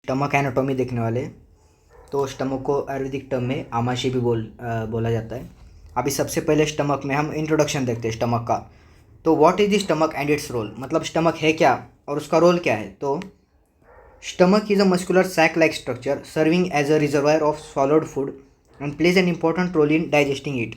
Stomach anatomy देखने वाले। तो स्टमक को आयुर्वेदिक टर्म में आमाशय भी बोला जाता है। अभी सबसे पहले स्टमक में हम इंट्रोडक्शन देखते हैं स्टमक का। तो what is the stomach and its role, मतलब स्टमक है क्या और उसका रोल क्या है। तो stomach is a muscular sac like structure serving as a reservoir of solid food and plays an important role in digesting it.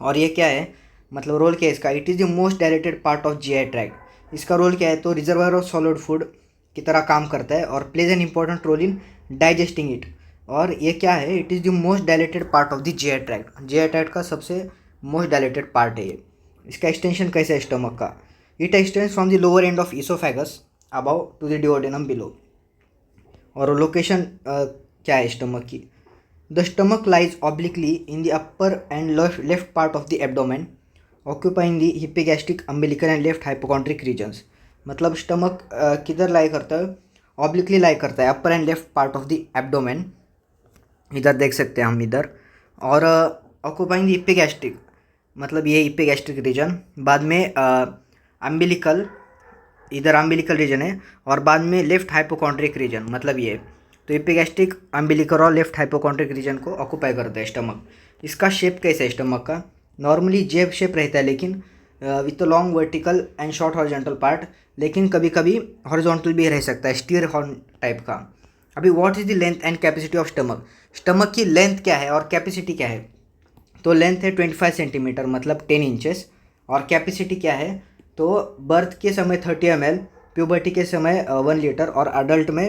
और ये क्या है, मतलब रोल क्या है इसका। It is the most directed part of GI tract. इसका role क्या है, तो रिजर्वायर ऑफ सॉलिड फूड की तरह काम करता है और plays an important role in digesting it. और ये क्या है, it is the most dilated part of the GI tract. GI tract का सबसे मोस्ट डायलेटेड पार्ट है ये। इसका एक्सटेंशन कैसे है स्टमक का। It extends from the lower end of oesophagus above to the duodenum below. और लोकेशन क्या है स्टमक की। The stomach lies obliquely in the upper and left part of the abdomen occupying the epigastric umbilical and left hypochondriac regions. मतलब stomach किधर lie करता है, obliquely lie करता है upper and left part of the abdomen, इधर देख सकते हैं हम इधर। और ऑक्यूपाइंग द हिप्पीगैस्ट्रिक, मतलब ये हिप्पीगैस्ट्रिक रीजन। बाद में अम्बिलिकल, इधर अम्बिलिकल रीजन है। और बाद में लेफ्ट हाइपोकॉन्ड्रिक रीजन, मतलब ये। तो एपिगैस्ट्रिक अम्बिलिकल और लेफ्ट हाइपोकॉन्ड्रिक रीजन को ऑक्यूपाई करता है स्टमक। इसका शेप कैसे है स्टमक का। नॉर्मली जेब शेप रहता है, लेकिन with long vertical and short horizontal part, लेकिन कभी कभी हॉरिजॉन्टल भी रह सकता है, स्टीयर हॉर्न टाइप का। अभी what is the length and capacity of stomach. Stomach की लेंथ क्या है और कैपेसिटी क्या है। तो लेंथ है 25 सेंटीमीटर, मतलब 10 इंचेस। और कैपेसिटी क्या है, तो बर्थ के समय 30 ml, प्यूबर्टी के समय 1 लीटर और अडल्ट में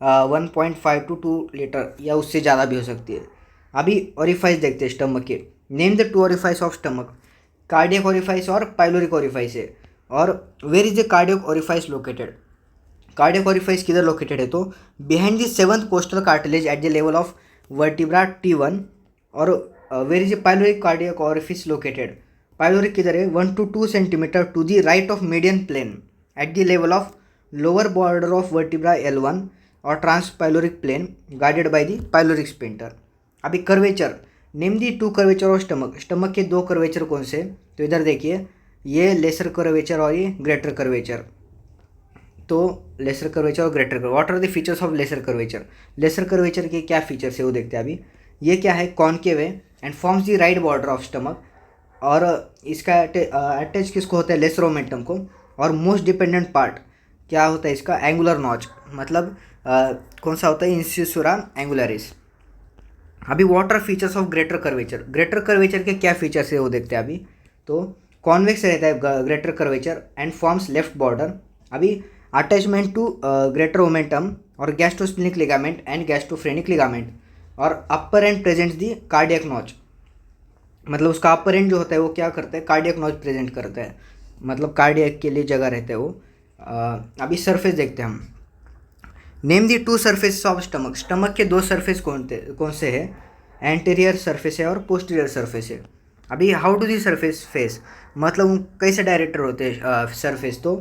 1.5 to 2 लीटर या उससे ज़्यादा भी हो सकती है। अभी ओरिफाइस देखते हैं स्टमक के। Name the 2 orifice of stomach. Cardiac orifice और पाइलोरिक ओरिफाइस है। और where is the cardiac orifice located. Cardiac orifice किधर लोकेटेड है, तो behind the 7th costal cartilage at the level of vertebra T1। और where is the pyloric cardiac orifice located. Pyloric किधर है, 1 to 2 centimetre to the right of median plane at the level of lower border of vertebra L1 और transpyloric plane guided by the pyloric sphincter. अभी curvature, name the 2 curvature of stomach. Stomach के 2 curvature कौन से, तो इधर देखिए, ये laser curvature और ये ग्रेटर कर्वेचर। तो लेसर कर्वेचर और greater curvature, what are the features of lesser curvature. Lesser curvature के क्या फीचर्स है वो देखते हैं अभी। ये क्या है, कॉन्केव है and forms the right border of stomach. और इसका अटैच किसको होता है, लेसर ओमेंटम को। और मोस्ट डिपेंडेंट पार्ट क्या होता है इसका, एंगुलर नॉच, मतलब कौन सा होता है, इंसिसुरा एंगुलरिस। अभी what are features of greater curvature. Greater curvature के क्या फीचर्स है वो देखते हैं अभी। तो कॉन्वेक्स रहता है greater curvature and forms left border. अभी अटैचमेंट टू ग्रेटर ओमेंटम और gastrosplenic ligament and gastrophrenic ligament. और upper and presents the cardiac notch, मतलब उसका अपर एंड जो होता है वो क्या करता है, कार्डियक नॉच प्रेजेंट करता है, मतलब कार्डियक के लिए जगह रहता है वो। अभी सरफेस देखते हैं हम। Name the 2 surface of stomach. Stomach के 2 सरफेस कौन से है, एंटीरियर सरफेस है और पोस्टीरियर सरफेस है। अभी how do the surface face, मतलब कैसे डायरेक्टर होते हैं सरफेस। तो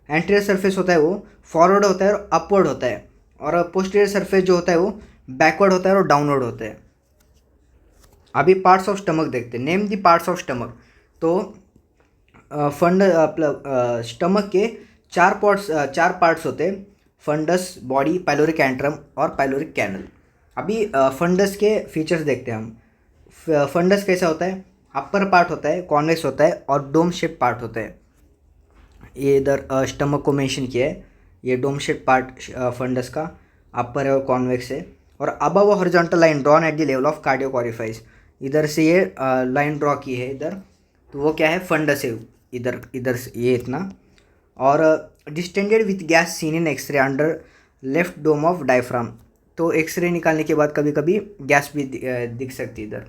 एंटीरियर सरफेस होता है वो फॉरवर्ड होता है और अपवर्ड होता है। और पोस्टीरियर सरफेस जो होता है वो बैकवर्ड होता है और डाउनवर्ड होता है। अभी पार्ट्स ऑफ स्टमक देखते हैं। Name the parts of stomach. तो स्टमक के 4 पार्ट्स होते हैं, फंडस, बॉडी, पाइलोरिक एंट्रम और पाइलोरिक कैनल। अभी फंडस के फीचर्स देखते हैं हम। फंडस कैसा होता है, अपर पार्ट होता है, कॉन्वेक्स होता है और डोम शेप पार्ट होता है। ये इधर स्टमक को मेंशन किया है, ये डोम शेप पार्ट फंडस का अपर है और कॉन्वेक्स है। और above horizontal line drawn at the level of cardiac orifice, इधर से ये लाइन ड्रॉ की है इधर, तो वो क्या है, फंडस है। इधर इधर से ये इतना। और distended with gas seen in X-ray under left dome of diaphragm. तो एक्सरे निकालने के बाद कभी कभी गैस भी दिख सकती है इधर।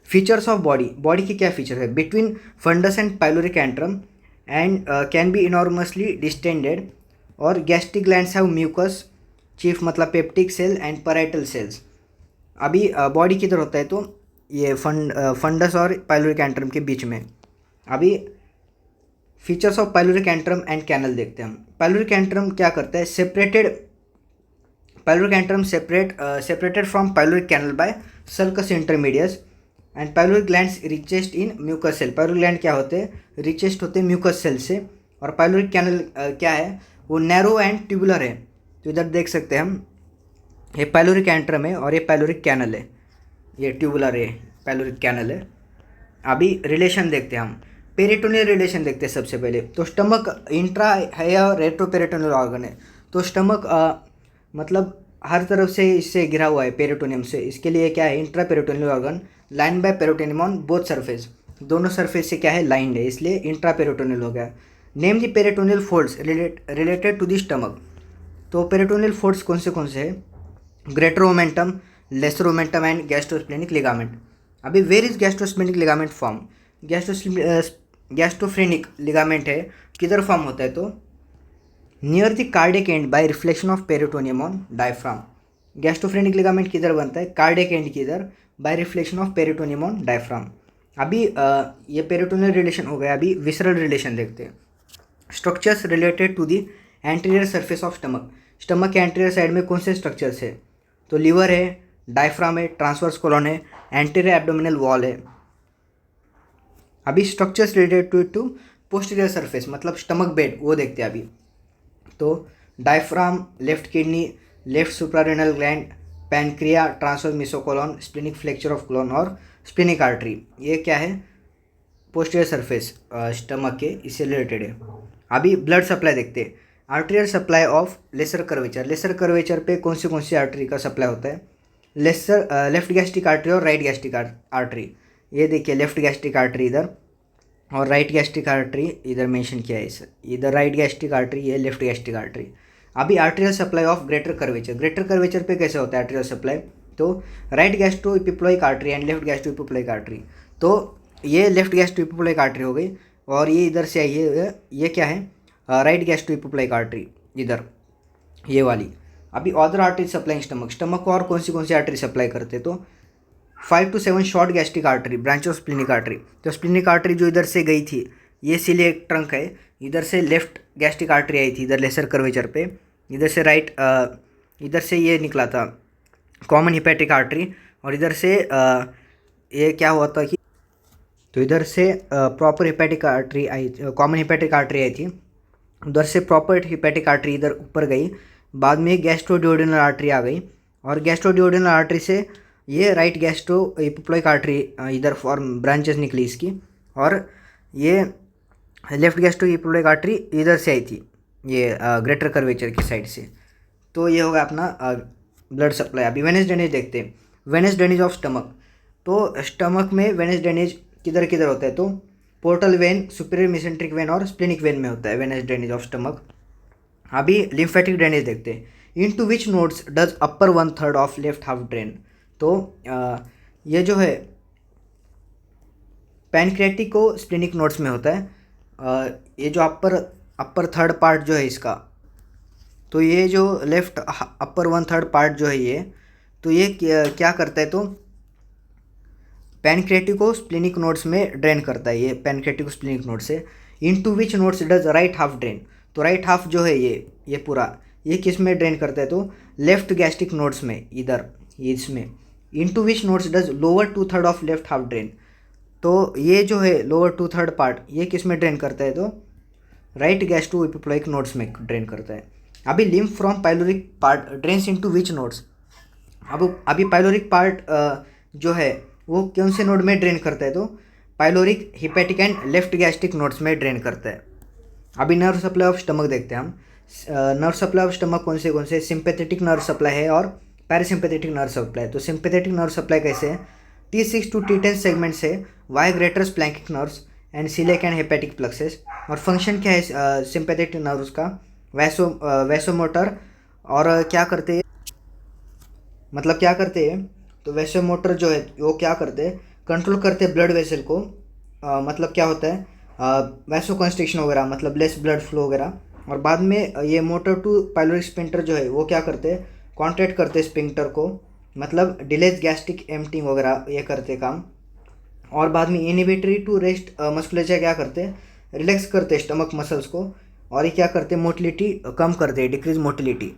Features of body. बॉडी के क्या फीचर है, between fundus and pyloric antrum and can be enormously distended. और gastric glands have mucous chief, मतलब peptic cell and parietal cells. अभी बॉडी किधर होता है, तो ये फंडस और पाइलोरिक एंट्रम के बीच में। अभी features of pyloric antrum and canal देखते हैं हम। पाइलोरिक एंट्रम क्या करता है, pyloric antrum separated from pyloric canal by sulcus intermedius and pyloric glands richest in mucus cell. Pyloric gland क्या होते हैं, रिचेस्ट होते हैं म्यूकस सेल से। और पाइलोरिक कैनल क्या है, वो नैरो एंड ट्यूबुलर है, तो इधर देख सकते हैं हम, ये पाइलोरिक एंट्रम है और ये पाइलोरिक कैनल है, ये ट्यूबुलर है, पाइलोरिक कैनल है। अभी रिलेशन देखते हैं हम, पेरिटोनियल रिलेशन देखते हैं सबसे पहले। तो स्टमक इंट्रा है या रेट्रोपेरिटोनियल ऑर्गन है। तो स्टमक मतलब हर तरफ से इससे घिरा हुआ है पेरिटोनियम से, इसके लिए क्या है, intra peritoneal organ line by peritoneum on both surface, दोनों सरफेस से क्या है, लाइंड है, इसलिए इंट्रा पेरिटोनियल हो गया। Name the peritoneal folds related to the stomach. तो पेरिटोनियल फोल्ड्स कौन से हैं, greater omentum, lesser omentum and gastrosplenic ligament. अभी where is gastrosplenic ligament form, gastrophrenic ligament है, किधर फॉर्म होता है, तो near the cardiac end by reflection of peritoneum on diaphragm. Gastrophrenic ligament किधर बनता है, कार्डियक एंड किधर, by reflection of peritoneum on diaphragm. अभी ये पेरिटोनियल रिलेशन हो गया। अभी विसरल रिलेशन देखते हैं। Structures related to the anterior surface of stomach. Stomach के एंटीरियर साइड में कौन से स्ट्रक्चर्स है, तो लीवर है, डायफ्राम है, ट्रांसवर्स कोलन है, एंटीरियर एब्डोमिनल वॉल है। अभी structures related to posterior surface मतलब स्टमक बेड वो देखते हैं अभी। तो diaphragm, left kidney, left suprarenal gland, pancreas, transverse mesocolon, splenic flexure of colon और स्प्लेनिक आर्टरी, ये क्या है, पोस्टीरियर सरफेस स्टमक के, इससे रिलेटेड है। अभी ब्लड सप्लाई देखते हैं। Arterial supply of lesser curvature. Lesser curvature पे कौन सी आर्टरी का सप्लाई होता है, लेफ्ट गैस्ट्रिक आर्टरी और राइट गैस्ट्रिक आर्टरी। ये देखिए लेफ्ट गैस्ट्रिक आर्टरी इधर और राइट गैस्ट्रिक आर्टरी इधर मेंशन किया है इस, इधर राइट गैस्ट्रिक आर्टरी, ये लेफ्ट गैस्ट्रिक आर्टरी। अभी arterial supply of greater curvature. Greater curvature पे कैसे होता है आर्टेरियल सप्लाई, तो right gastroepiploic artery and left gastro इपिप्लोइक artery. तो ये लेफ्ट गैस्ट्रो इपिप्लोइक आर्टरी हो गई और ये इधर से आई है, ये क्या है, राइट गैस्ट्रो इपिप्लोइक आर्टरी इधर, ये वाली। अभी other artery supplying stomach. Stomach को और कौन सी आर्टरी सप्लाई करते हैं, तो 5 to 7 short gastric artery, branch of splenic artery. तो स्प्लेनिक आर्टरी जो इधर से गई थी, ये सीलिएक ट्रंक है, इधर से लेफ्ट गैस्ट्रिक आर्टरी आई थी इधर लेसर कर्वेचर पे, इधर से राइट, इधर से ये निकला था कॉमन हिपैटिक आर्टरी और इधर से ये क्या हुआ था कि, तो इधर से प्रॉपर हिपैटिक आर्टरी आई, कॉमन हिपैटिक आर्टरी आई थी, उधर से प्रॉपर हिपैटिक आर्टरी इधर ऊपर गई, बाद में गैस्ट्रोड्यूओडेनल आर्टरी आ गई और गैस्ट्रोड्यूओडेनल आर्टरी से ये राइट गैस्ट्रो इपिप्लोइक आर्टरी इधर फॉर्म ब्रांचेस निकली इसकी, और ये लेफ्ट गैस्ट्रो इपिप्लोइक आर्टरी इधर से आई थी, ये ग्रेटर कर्वेचर की साइड से। तो ये होगा अपना ब्लड सप्लाई। अभी वेनस ड्रेनेज देखते हैं। Venous drainage of stomach. तो स्टमक में वेनस ड्रेनेज किधर होता है, तो portal vein, superior mesenteric when और स्प्लेनिक वेन में होता है वेनस ड्रेनेज ऑफ स्टमक। अभी लिम्फेटिक ड्रेनेज देखते हैं। Into which nodes does upper 1/3 of left half drain. तो ये जो है पैनक्रियाटिक को स्प्लेनिक नोड्स में होता है। ये जो अपर थर्ड पार्ट जो है इसका, तो ये जो लेफ्ट अपर 1/3 पार्ट जो है ये, तो ये क्या करता है, तो पैनक्रियाटिक को स्प्लेनिक नोड्स में ड्रेन करता है, ये पैनक्रियाटिक को स्प्लेनिक नोड से। Into which nodes does right half drain. तो राइट हाफ जो है ये पूरा, ये किस में ड्रेन करता है, तो लेफ्ट गैस्ट्रिक नोड्स में, इधर इसमें। Into which nodes does lower 2/3 of left half drain. तो ये जो है लोअर 2/3 पार्ट, ये किस में ड्रेन करता है, तो राइट गैस्ट्रो इपिप्लोइक नोड्स में ड्रेन करता है। अभी lymph from pyloric part drains into which nodes. अभी पाइलोरिक पार्ट जो है वो कौन से नोड में ड्रेन करता है, तो pyloric, hepatic and left gastric nodes में ड्रेन करता है। अभी नर्व सप्लाई ऑफ स्टमक देखते हैं हम। नर्व सप्लाई ऑफ स्टमक कौन से सिंपैथेटिक नर्व सप्लाई है और पैरासिम्पैथेटिक नर्व सप्लाई। तो सिंपैथेटिक नर्व सप्लाई कैसे है, T6 to T10 सेगमेंट से via greater splanchnic nerves and celiac and hepatic plexuses. और फंक्शन क्या है सिंपैथेटिक नर्व्स का, वैसोमोटर, और क्या करते हैं, मतलब क्या करते हैं, तो वैसोमोटर जो है वो क्या करते हैं, कंट्रोल करते हैं ब्लड वेसल को, मतलब क्या होता है वैसो कंस्ट्रिक्शन वगैरह, मतलब लेस ब्लड फ्लो वगैरह। और बाद में ये मोटर टू पाइलोरिक स्पिंक्टर जो है वो क्या करते हैं, कॉन्ट्रैक्ट करते हैं स्पिंक्टर को, मतलब डिलेज गैस्ट्रिक एम्प्टिंग वगैरह ये करते काम। और बाद में इनिबिटरी टू रेस्ट मस्कुलेचर क्या करते हैं, रिलैक्स करते हैं स्टमक मसल्स को, और ये क्या करते हैं, मोटिलिटी कम करते हैं, डिक्रीज मोटिलिटी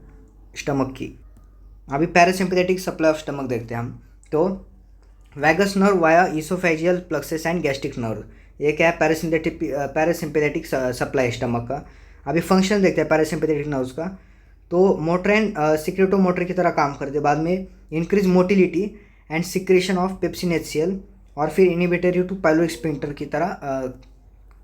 स्टमक की। अभी पैरासिम्पैथेटिक सप्लाई ऑफ स्टमक देखते हैं हम। तो vagus nerve via oesophageal plexuses and gastric nerve, ये क्या है, पैरासिम्पैथेटिक सप्लाई स्टमक का। अभी फंक्शन देखते हैं पैरासिम्पैथेटिक नर्व्स का। तो मोट्रेन सिक्रेटो मोटर की तरह काम करते हैं। बाद में increase motility and secretion of pepsin HCl, और फिर इनिबिटरी टू पाइलोरिक स्फिंक्टर की तरह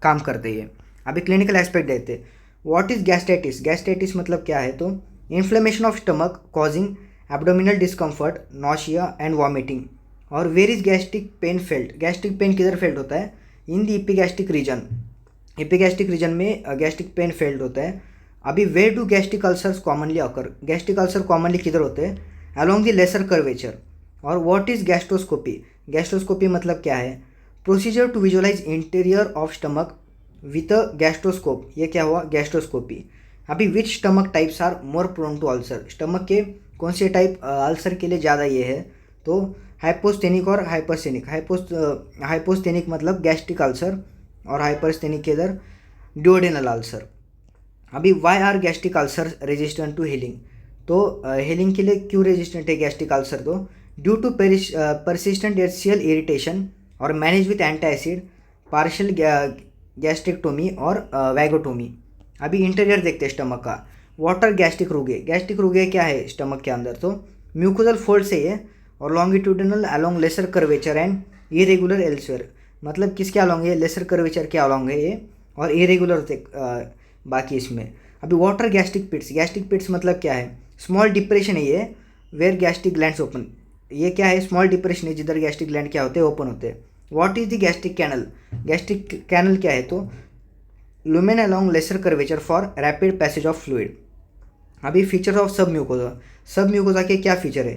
काम करते हैं। अभी क्लिनिकल एस्पेक्ट देखते हैं। What is gastritis? गैस्ट्राइटिस मतलब क्या है? तो inflammation of stomach causing abdominal discomfort, nausea and vomiting. और where is gastric pain felt? Gastric pain किधर फेल्ट होता है? In the epigastric region. Epigastric region में गैस्ट्रिक पेन फेल्ट होता है। अभी where do gastric ulcers commonly occur? Gastric ulcer commonly किधर होते हैं? Along the lesser curvature. और व्हाट इज गैस्ट्रोस्कोपी? गैस्ट्रोस्कोपी मतलब क्या है? Procedure to visualize interior of stomach with a gastroscope. ये क्या हुआ? गैस्ट्रोस्कोपी। अभी which stomach types are more prone to ulcer? Stomach के कौन से टाइप अल्सर के लिए ज़्यादा ये है? तो हाइपोस्थेनिक और हाइपरस्थेनिक। हाइपोस्थेनिक मतलब गैस्ट्रिक अल्सर, और हाइपरस्थेनिक के इधर ड्यूडेनल अल्सर। अभी why are gastric ulcer resistant to healing? तो हीलिंग के लिए क्यों रेजिस्टेंट है गैस्ट्रिक अल्सर? तो due to persistent HCl irritation और manage with anti acid, partial gastrectomy और वैगोटोमी। अभी इंटीरियर देखते हैं स्टमक का। What are gastric rugae? Gastric rugae क्या है स्टमक के अंदर? तो म्यूकोजल फोल्ड से है और longitudinal along lesser curvature and irregular elsewhere. मतलब किसके अलोंग है? लेसर कर्वेचर के अलोंग है ये, और इरेगुलर होते बाकी इसमें। अभी वाटर गैस्ट्रिक पिट्स? गैस्ट्रिक पिट्स मतलब क्या है? स्मॉल डिप्रेशन है ये वेयर गैस्ट्रिक ग्लैंड्स ओपन। ये क्या है? स्मॉल डिप्रेशन है जिधर गैस्ट्रिक ग्लैंड क्या होते हैं? ओपन होते हैं। What is the gastric canal? Gastric canal क्या है? तो lumen along lesser curvature for rapid passage of fluid. अभी features of submucosa. Submucosa के क्या फीचर है?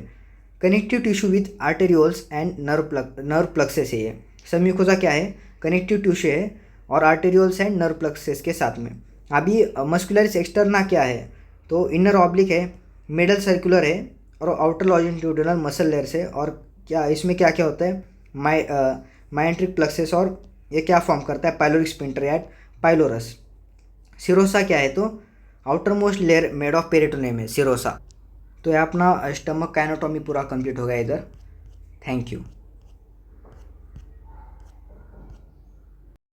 Connective tissue with arterioles and nerve plexuses है ये। सब म्यूकोजा क्या है? कनेक्टिव टिश्यू है और आर्टेरियोल्स एंड नर्व प्लक्सेस के साथ में। अभी मस्कुलरिस एक्सटर्ना क्या है? तो इनर ऑब्लिक है, मिडल सर्कुलर है, और आउटर लॉन्जिट्यूडिनल मसल लेयर्स है। और क्या इसमें क्या क्या होता है? माइंट्रिक प्लक्सेस, और ये क्या फॉर्म करता है? Pyloric sphincter at pylorus. Serosa क्या है? तो outermost layer made of peritoneum है सिरोसा। तो ये अपना स्टमक का एनाटॉमी पूरा कंप्लीट हो गया इधर। Thank you.